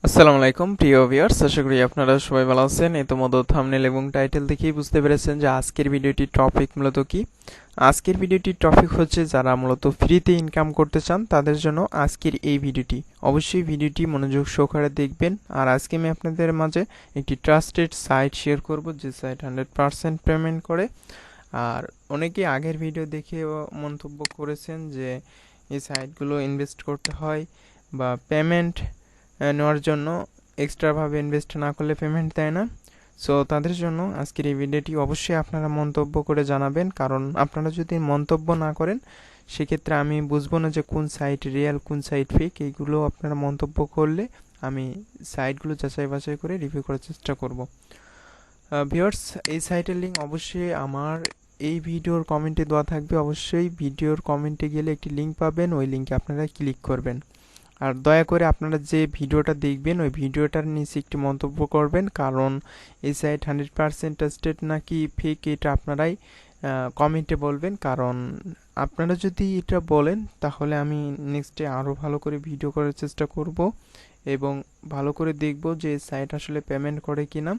আসসালামু আলাইকুম প্রিয় ভিউয়ার্স, আশা করি আপনারা সবাই ভালো আছেন। ইতিমধ্যে থাম্বনেল এবং টাইটেল দেখেই বুঝতে পেরেছেন যে আজকের ভিডিওটির টপিক মূলত কি। আজকের ভিডিওটির টপিক হচ্ছে যারা মূলত ফ্রিতে ইনকাম করতে চান তাদের জন্য আজকের এই ভিডিওটি। অবশ্যই ভিডিওটি মনোযোগ সহকারে দেখবেন। আর আজকে আমি আপনাদের মাঝে একটি ট্রাস্টেড সাইট শেয়ার করব, যে সাইট 100% পেমেন্ট করে। আর অনেকেই আগের ভিডিও দেখে মন্তব্য করেছেন যে এই সাইটগুলো ইনভেস্ট করতে হয় বা পেমেন্ট নেওয়ার জন্য এক্সট্রাভাবে ইনভেস্ট না করলে পেমেন্ট দেয় না। সো তাদের জন্য আজকের এই ভিডিওটি অবশ্যই আপনারা মন্তব্য করে জানাবেন, কারণ আপনারা যদি মন্তব্য না করেন সেক্ষেত্রে আমি বুঝবো না যে কোন সাইট রিয়েল কোন সাইট ফেক। এইগুলো আপনারা মন্তব্য করলে আমি সাইটগুলো যাচাই বাছাই করে রিভিউ করার চেষ্টা করব। ভিউয়ার্স, এই সাইটের লিঙ্ক অবশ্যই আমার এই ভিডিওর কমেন্টে দেওয়া থাকবে। অবশ্যই ভিডিওর কমেন্টে গেলে একটি লিঙ্ক পাবেন, ওই লিঙ্কে আপনারা ক্লিক করবেন। আর দয়া করে আপনারা যে ভিডিওটা দেখবেন ওই ভিডিওটার নিচে একটি মন্তব্য করবেন, কারণ এই সাইট 100% ট্রাস্টেড নাকি ফেক এটা আপনারাই কমেন্টে বলবেন। কারণ আপনারা যদি এটা বলেন তাহলে আমি নেক্সটে আরও ভালো করে ভিডিও করার চেষ্টা করব এবং ভালো করে দেখব যে সাইট আসলে পেমেন্ট করে কিনা।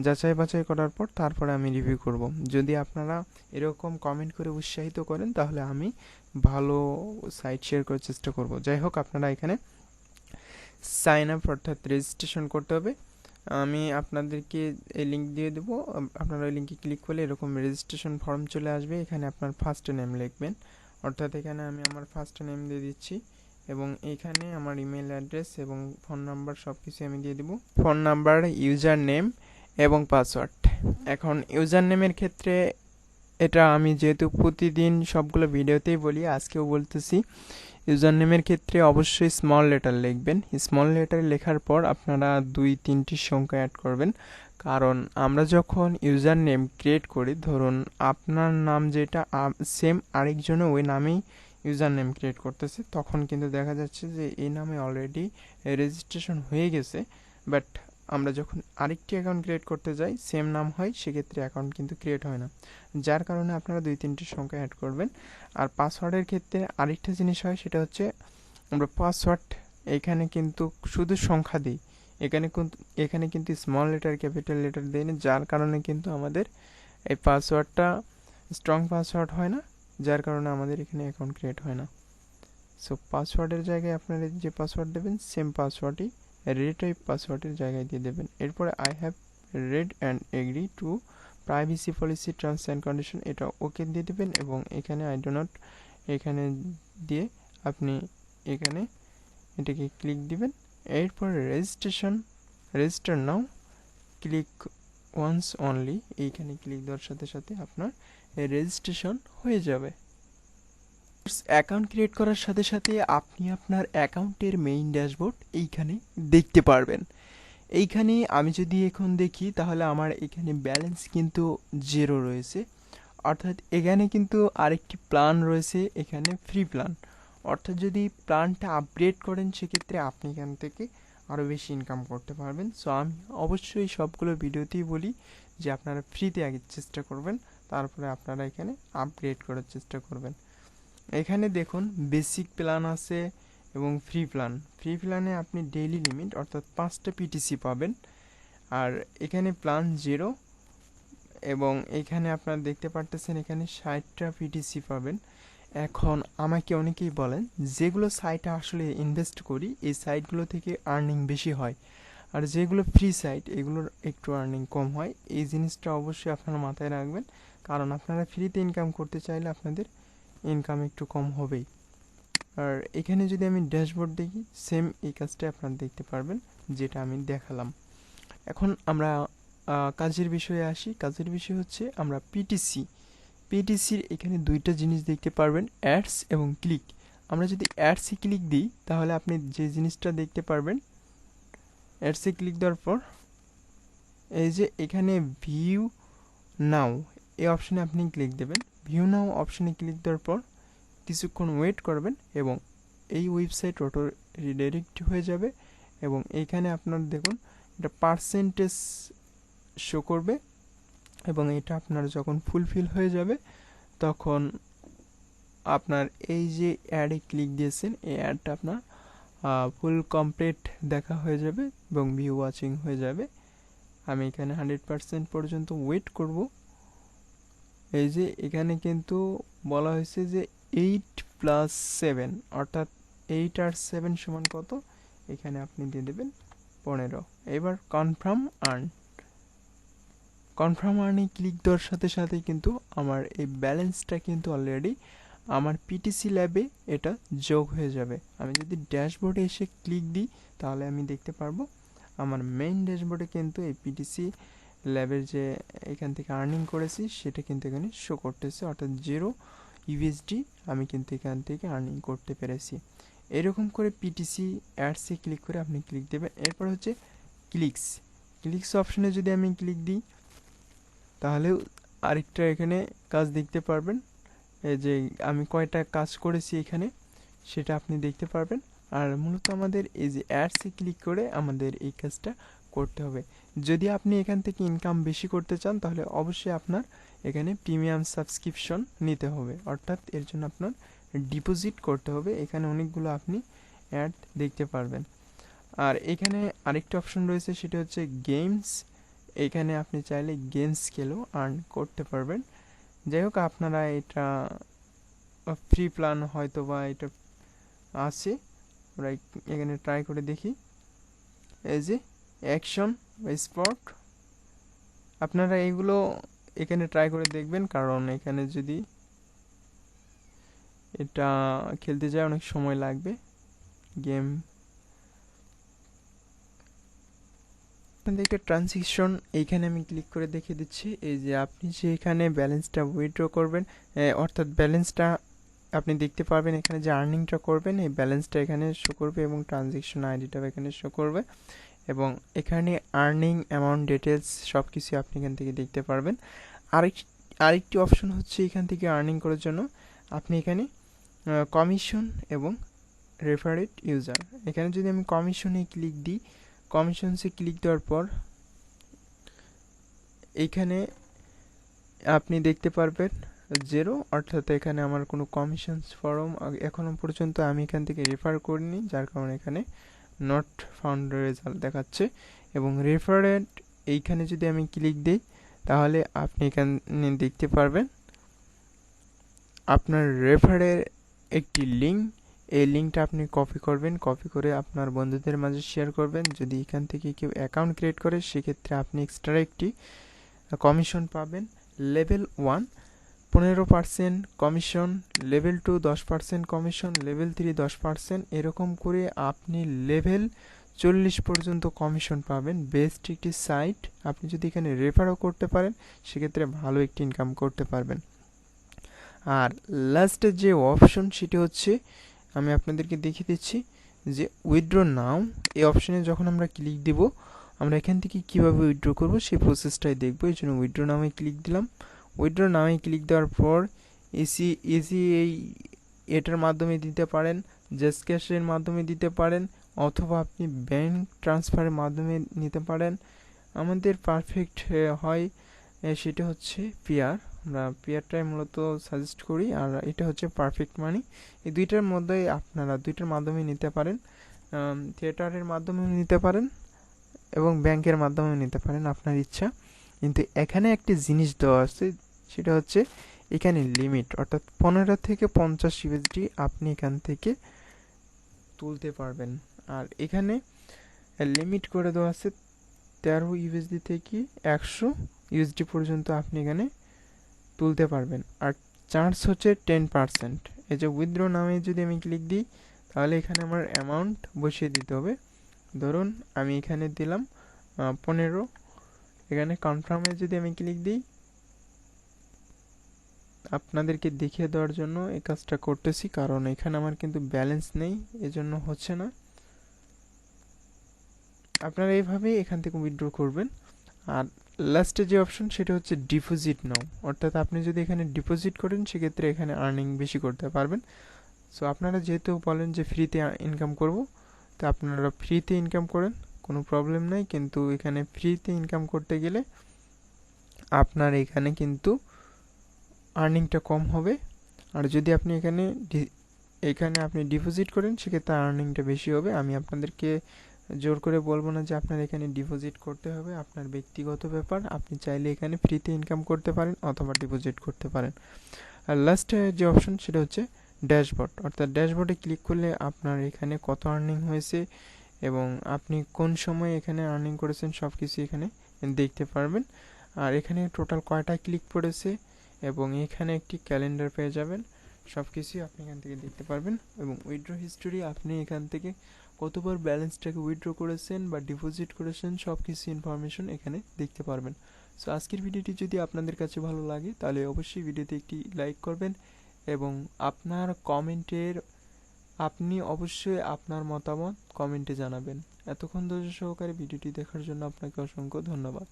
যাচাই বাছাই করার পর তারপরে আমি রিভিউ করব। যদি আপনারা এরকম কমেন্ট করে উৎসাহিত করেন তাহলে আমি ভালো সাইট শেয়ার করার চেষ্টা করব। যাই হোক, আপনারা এখানে সাইন আপ অর্থাৎ রেজিস্ট্রেশন করতে হবে। আমি আপনাদেরকে এই লিঙ্ক দিয়ে দেবো, আপনারা ওই লিঙ্কে ক্লিক করলে এরকম রেজিস্ট্রেশন ফর্ম চলে আসবে। এখানে আপনার ফার্স্ট নেম লিখবেন, অর্থাৎ এখানে আমি আমার ফার্স্ট নেম দিয়ে দিচ্ছি এবং এখানে আমার ইমেল অ্যাড্রেস এবং ফোন নাম্বার সব কিছু আমি দিয়ে দেবো। ফোন নাম্বার, ইউজার নেম এবং পাসওয়ার্ড। এখন ইউজার নেমের ক্ষেত্রে এটা আমি যেহেতু প্রতিদিন সবগুলো ভিডিওতেই বলি, আজকেও বলতেছি, ইউজার নেমের ক্ষেত্রে অবশ্যই স্মল লেটার লিখবেন। স্মল লেটার লেখার পর আপনারা 2-3টি সংখ্যা অ্যাড করবেন, কারণ আমরা যখন ইউজার নেম ক্রিয়েট করি, ধরুন আপনার নাম যেটা সেম আরেকজনে ওই নামেই ইউজার নেম ক্রিয়েট করতেছে, তখন কিন্তু দেখা যাচ্ছে যে এই নামে অলরেডি রেজিস্ট্রেশন হয়ে গেছে। বাট আমরা যখন আরেকটি অ্যাকাউন্ট ক্রিয়েট করতে যাই, সেম নাম হয়, সেক্ষেত্রে অ্যাকাউন্ট কিন্তু ক্রিয়েট হয় না। যার কারণে আপনারা 2-3টি সংখ্যা অ্যাড করবেন। আর পাসওয়ার্ডের ক্ষেত্রে আরেকটা জিনিস হয়, সেটা হচ্ছে আমরা পাসওয়ার্ড এখানে কিন্তু শুধু সংখ্যা দিই, এখানে কিন্তু স্মল লেটার ক্যাপিটাল লেটার দিই না, যার কারণে কিন্তু আমাদের এই পাসওয়ার্ডটা স্ট্রং পাসওয়ার্ড হয় না, যার কারণে আমাদের এখানে অ্যাকাউন্ট ক্রিয়েট হয় না। সো পাসওয়ার্ডের জায়গায় আপনারা যে পাসওয়ার্ড দেবেন সেম পাসওয়ার্ডই রিটাইপ পাসওয়ার্ডের জায়গায় দিয়ে দেবেন। এরপরে I have read and agree to privacy policy terms and condition, এটা ওকে দিয়ে দেবেন এবং এখানে আই ডো নট এখানে দিয়ে আপনি এখানে এটাকে ক্লিক দিবেন। এরপর register now, click once only, এইখানে ক্লিক দেওয়ার সাথে সাথে আপনার রেজিস্ট্রেশন হয়ে যাবে। অ্যাকাউন্ট ক্রিয়েট করার সাথে সাথে আপনি আপনার অ্যাকাউন্টের মেইন ড্যাশবোর্ড এইখানে দেখতে পারবেন। এইখানে আমি যদি এখন দেখি তাহলে আমার এখানে ব্যালেন্স কিন্তু 0 রয়েছে, অর্থাৎ এখানে কিন্তু আরেকটি প্ল্যান রয়েছে, এখানে ফ্রি প্ল্যান। অর্থাৎ যদি প্ল্যানটা আপগ্রেড করেন সেক্ষেত্রে আপনি এখান থেকে আরও বেশি ইনকাম করতে পারবেন। সো আমি অবশ্যই সবগুলো ভিডিওতেই বলি যে আপনারা ফ্রিতে আগে চেষ্টা করবেন, তারপরে আপনারা এখানে আপগ্রেড করার চেষ্টা করবেন। এখানে দেখুন বেসিক প্ল্যান আছে এবং ফ্রি প্ল্যানে আপনি ডেইলি লিমিট অর্থাৎ 5টা পিটিসি পাবেন। আর এখানে প্ল্যান 0 এবং এখানে আপনারা দেখতে পারতেছেন এখানে 60টা পিটিসি পাবেন। এখন আমাকে অনেকেই বলেন যেগুলো সাইটে আসলে ইনভেস্ট করি এই সাইটগুলো থেকে আর্নিং বেশি হয়, আর যেগুলো ফ্রি সাইট এগুলোর একটু আর্নিং কম হয়। এই জিনিসটা অবশ্যই আপনারা মাথায় রাখবেন, কারণ আপনারা ফ্রিতে ইনকাম করতে চাইলে আপনাদের ইনকাম একটু কম হবেই। আর এখানে যদি আমি ড্যাশবোর্ড দেখি, সেম এই কাজটা আপনারা দেখতে পারবেন যেটা আমি দেখালাম। এখন আমরা কাজের বিষয়ে আসি। কাজের বিষয় হচ্ছে আমরা পিটিসির এখানে দুইটা জিনিস দেখতে পারবেন, অ্যাডস এবং ক্লিক। আমরা যদি অ্যাডসে ক্লিক দিই তাহলে আপনি যে জিনিসটা দেখতে পারবেন, অ্যাডসে ক্লিক দেওয়ার পর এই যে এখানে ভিউ নাও এই অপশানে আপনি ক্লিক দেবেন। ভিউ নাও অপশানে ক্লিক দেওয়ার পর কিছুক্ষণ ওয়েট করবেন এবং এই ওয়েবসাইট অটো রিডাইরেক্ট হয়ে যাবে এবং এইখানে আপনার দেখুন এটা পার্সেন্টেজ শো করবে এবং এটা আপনার যখন ফুলফিল হয়ে যাবে তখন আপনার এই যে অ্যাডে ক্লিক দিয়েছেন এই অ্যাডটা আপনার ফুল কমপ্লিট দেখা হয়ে যাবে এবং ভিউ ওয়াচিং হয়ে যাবে। আমি এখানে 100% পর্যন্ত ওয়েট করব। এই যে এখানে কিন্তু বলা হয়েছে যে 8 + 7 অর্থাৎ 8 আর 7 সমান কত, এখানে আপনি দিয়ে দেবেন 15। এবার কনফার্ম আর্নে ক্লিক দেওয়ার সাথে সাথে কিন্তু আমার এই ব্যালেন্সটা কিন্তু অলরেডি আমার পিটিসি ল্যাবে এটা যোগ হয়ে যাবে। আমি যদি ড্যাশবোর্ডে এসে ক্লিক দিই তাহলে আমি দেখতে পারবো আমার মেইন ড্যাশবোর্ডে কিন্তু এই পিটিসি ল্যাবের যে এখান থেকে আর্নিং করেছি সেটা কিন্তু এখানে শো করতেছে, অর্থাৎ 0 ইউএসডি আমি কিন্তু এখান থেকে আর্নিং করতে পেরেছি। এরকম করে পিটিসি অ্যাডসে ক্লিক করে আপনি ক্লিক দেবেন। এরপর হচ্ছে ক্লিক্স অপশনে যদি আমি ক্লিক দিই তাহলেও আরেকটা এখানে কাজ দেখতে পারবেন। এই যে আমি কয়টা কাজ করেছি এখানে সেটা আপনি দেখতে পারবেন। আর মূলত আমাদের এই যে অ্যাডসে ক্লিক করে আমাদের এই কাজটা করতে হবে। যদি আপনি এখান থেকে ইনকাম বেশি করতে চান তাহলে অবশ্যই আপনার এখানে প্রিমিয়াম সাবস্ক্রিপশন নিতে হবে, অর্থাৎ এর জন্য আপনার ডিপোজিট করতে হবে। এখানে অনেকগুলো আপনি অ্যাড দেখতে পারবেন। আর এখানে আরেকটা অপশন রয়েছে, সেটা হচ্ছে গেমস। এখানে আপনি চাইলে গেমস খেলেও আর্ন করতে পারবেন। যাই হোক, আপনারা এটা ফ্রি প্ল্যান হয়তো বা এটা আছে, আমরা এখানে ট্রাই করে দেখি। এই যে অ্যাকশন বা স্পট, আপনারা এইগুলো এখানে ট্রাই করে দেখবেন, কারণ এখানে যদি এটা খেলতে যায় অনেক সময় লাগবে। গেম আপনাদেরকে ট্রানজিশন এইখানে আমি ক্লিক করে দেখিয়ে দিচ্ছি। এই যে আপনি যে এখানে ব্যালেন্সটা উইথড্র করবেন, অর্থাৎ ব্যালেন্সটা আপনি দেখতে পারবেন, এখানে যে আর্নিংটা করবেন এই ব্যালেন্সটা এখানে শো করবে এবং ট্রানজেকশন আইডিটাও এখানে শো করবে এবং এখানে আর্নিং অ্যামাউন্ট ডিটেলস সব কিছু আপনি এখান থেকে দেখতে পারবেন। আরেকটি অপশন হচ্ছে এখান থেকে আর্নিং করার জন্য আপনি এখানে কমিশন এবং রেফারেড ইউজার, এখানে যদি আমি কমিশনে ক্লিক দিই, কমিশনসে ক্লিক দেওয়ার পর এইখানে আপনি দেখতে পারবেন 0, অর্থাৎ এখানে আমার কোনো কমিশনস ফর্ম এখনও পর্যন্ত আমি এখান থেকে রেফার করিনি, যার কারণে এখানে নট ফাউন্ড রেজাল্ট দেখাচ্ছে। এবং রেফারেড এইখানে যদি আমি ক্লিক দিই তাহলে আপনি এখানে দেখতে পারবেন আপনার রেফারের একটি লিঙ্ক, এই লিঙ্কটা আপনি কপি করবেন, কপি করে আপনার বন্ধুদের মাঝে শেয়ার করবেন। যদি এখান থেকে কেউ অ্যাকাউন্ট ক্রিয়েট করে সেক্ষেত্রে আপনি এক্সট্রা একটি কমিশন পাবেন। Level 1 15% commission, level 2 10% commission, level 3 10%, এরকম করে আপনি লেভেল 40 পর্যন্ত কমিশন পাবেন। বেস্ট একটি সাইট, আপনি যদি এখানে রেফারও করতে পারেন সেক্ষেত্রে ভালো একটি ইনকাম করতে পারবেন। আর লাস্টের যে অপশন সেটি হচ্ছে, আমি আপনাদেরকে দেখিয়ে দিচ্ছি যে উইথড্র নাও। এই অপশনে যখন আমরা ক্লিক দেব আমরা এখান থেকে কীভাবে উইথড্র করব সেই প্রসেসটাই দেখব। এই জন্য উইথড্র নামে ক্লিক দিলাম। উইথড্র নামে ক্লিক দেওয়ার পর ইজি এটার মাধ্যমে দিতে পারেন, জাস্ট ক্যাশের মাধ্যমে দিতে পারেন, অথবা আপনি ব্যাংক ট্রান্সফারের মাধ্যমে নিতে পারেন। আমাদের পারফেক্ট হয় সেটা হচ্ছে পেয়ার, আমরা পেয়ারটাই মূলত সাজেস্ট করি, আর এটা হচ্ছে পারফেক্ট মানি। এই দুইটার মধ্যে আপনারা দুইটার মাধ্যমে নিতে পারেন, থিয়েটারের মাধ্যমেও নিতে পারেন এবং ব্যাংকের মাধ্যমেও নিতে পারেন, আপনার ইচ্ছা। কিন্তু এখানে একটি জিনিস দেওয়া আছে, সেটা হচ্ছে এখানে লিমিট, অর্থাৎ 15 থেকে 50 ইউএসডি আপনি এখান থেকে তুলতে পারবেন। আর এখানে লিমিট করে দেওয়া আছে 13 ইউএসডি থেকে 100 ইউএসডি পর্যন্ত আপনি এখানে তুলতে পারবেন। আর চার্জ হচ্ছে 10%। এই যে উইথড্র নামে যদি আমি ক্লিক দিই তাহলে এখানে আমার অ্যামাউন্ট বসিয়ে দিতে হবে। ধরুন আমি এখানে দিলাম 15। এখানে কনফার্মে যদি আমি ক্লিক দিই, আপনাদেরকে দেখিয়ে দেওয়ার জন্য এই কাজটা করতেছি, কারণ এখানে আমার কিন্তু ব্যালেন্স নেই, এজন্য হচ্ছে না। আপনারা এইভাবেই এখান থেকে উইথড্র করবেন। আর লাস্টে যে অপশন সেটা হচ্ছে ডিপোজিট নাও, অর্থাৎ আপনি যদি এখানে ডিপোজিট করেন সেক্ষেত্রে এখানে আর্নিং বেশি করতে পারবেন। সো আপনারা যেহেতু বলেন যে ফ্রিতে ইনকাম করব, তো আপনারা ফ্রিতে ইনকাম করেন, কোনো প্রবলেম নাই। কিন্তু এখানে ফ্রিতে ইনকাম করতে গেলে আপনার এখানে কিন্তু আর্নিংটা কম হবে। আর যদি আপনি এখানে এখানে আপনি ডিপোজিট করেন সেক্ষেত্রে আর্নিংটা বেশি হবে। আমি আপনাদেরকে জোর করে বলবো না যে আপনার এখানে ডিপোজিট করতে হবে, আপনার ব্যক্তিগত ব্যাপার। আপনি চাইলে এখানে ফ্রিতে ইনকাম করতে পারেন অথবা ডিপোজিট করতে পারেন। আর লাস্টে যে অপশন সেটা হচ্ছে ড্যাশবোর্ড, অর্থাৎ ড্যাশবোর্ডে ক্লিক করলে আপনার এখানে কত আর্নিং হয়েছে এবং আপনি কোন সময় এখানে আর্নিং করেছেন সব কিছু এখানে দেখতে পারবেন। আর এখানে টোটাল কয়টা ক্লিক পড়েছে এবং এখানে একটি ক্যালেন্ডার পেয়ে যাবেন, সব কিছুই আপনি এখান থেকে দেখতে পারবেন। এবং উইথড্র হিস্টোরি, আপনি এখান থেকে কতবার ব্যালেন্সটাকে উইথড্র করেছেন বা ডিপোজিট করেছেন সব কিছু ইনফরমেশন এখানে দেখতে পারবেন। সো আজকের ভিডিওটি যদি আপনাদের কাছে ভালো লাগে তাহলে অবশ্যই ভিডিওতে একটি লাইক করবেন এবং আপনার কমেন্টের আপনি অবশ্যই আপনার মতামত কমেন্টে জানাবেন। এতক্ষণ ধৈর্য সহকারে ভিডিওটি দেখার জন্য আপনাকে অসংখ্য ধন্যবাদ।